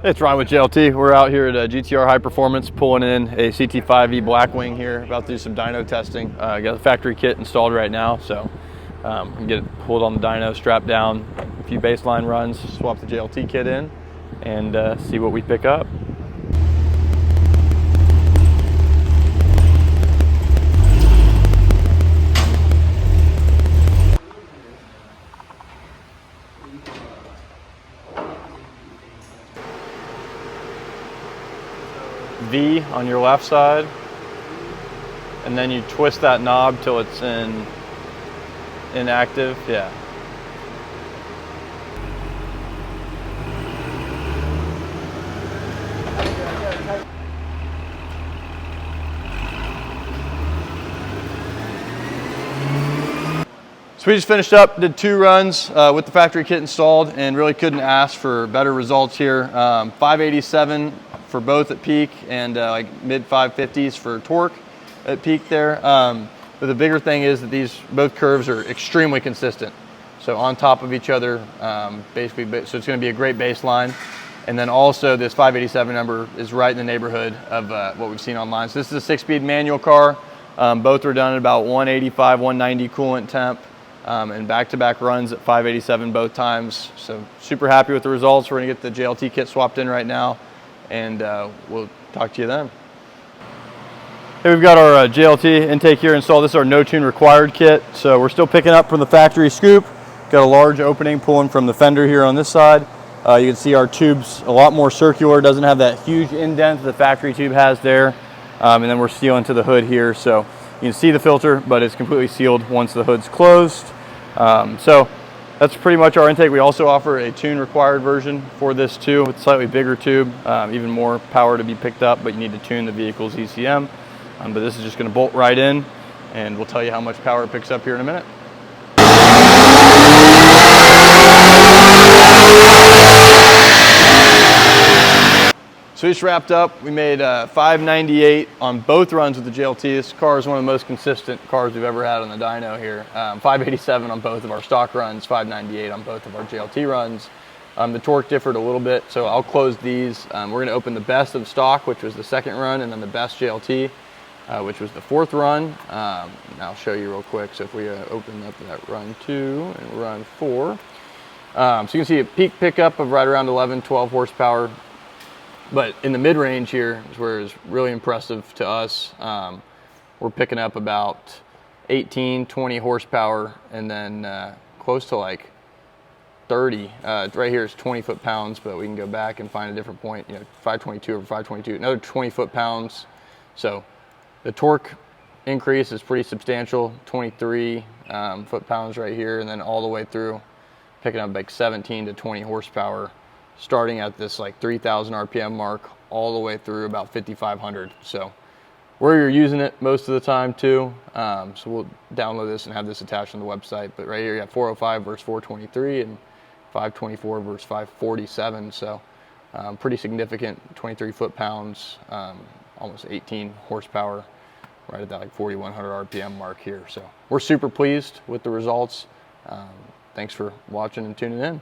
It's Ryan with JLT. We're out here at GTR High Performance pulling in a CT5-V Blackwing here. About to do some dyno testing. Got the factory kit installed right now, so we can get it pulled on the dyno, strapped down, a few baseline runs, swap the JLT kit in, and see what we pick up. V on your left side, and then you twist that knob till it's inactive. Yeah. So we just finished up, did 2 runs with the factory kit installed, and really couldn't ask for better results here. 587 for both at peak, and like mid 550s for torque at peak there. But the bigger thing is that these both curves are extremely consistent. So on top of each other, basically, so it's gonna be a great baseline. And then also this 587 number is right in the neighborhood of what we've seen online. So this is a 6-speed manual car. Both were done at about 185, 190 coolant temp, and back-to-back runs at 587 both times. So super happy with the results. We're gonna get the JLT kit swapped in right now, and we'll talk to you then. Hey, we've got our JLT intake here installed. This is our no tune required kit. So we're still picking up from the factory scoop. Got a large opening pulling from the fender here on this side. You can see our tube's a lot more circular. Doesn't have that huge indent the factory tube has there. And then we're sealing to the hood here. So you can see the filter, but it's completely sealed once the hood's closed. So that's pretty much our intake. We also offer a tune required version for this too, with a slightly bigger tube, even more power to be picked up, but you need to tune the vehicle's ECM. But this is just gonna bolt right in, and we'll tell you how much power it picks up here in a minute. So we just wrapped up. We made 598 on both runs with the JLT. This car is one of the most consistent cars we've ever had on the dyno here. 587 on both of our stock runs, 598 on both of our JLT runs. The torque differed a little bit, so I'll close these. We're gonna open the best of stock, which was the 2nd run, and then the best JLT, which was the 4th run. And I'll show you real quick. So if we open up that run 2 and run 4. So you can see a peak pickup of right around 11, 12 horsepower. But in the mid-range here is where it's really impressive to us. We're picking up about 18, 20 horsepower, and then close to like 30. Right here is 20 foot-pounds, but we can go back and find a different point. 522 over 522, another 20 foot-pounds. So the torque increase is pretty substantial, 23 foot-pounds right here, and then all the way through, picking up like 17 to 20 horsepower. Starting at this like 3,000 RPM mark all the way through about 5,500. So where you're using it most of the time too. So we'll download this and have this attached on the website. But right here you have 405 versus 423 and 524 versus 547. So pretty significant, 23 foot-pounds, almost 18 horsepower, right at that like 4,100 RPM mark here. So we're super pleased with the results. Thanks for watching and tuning in.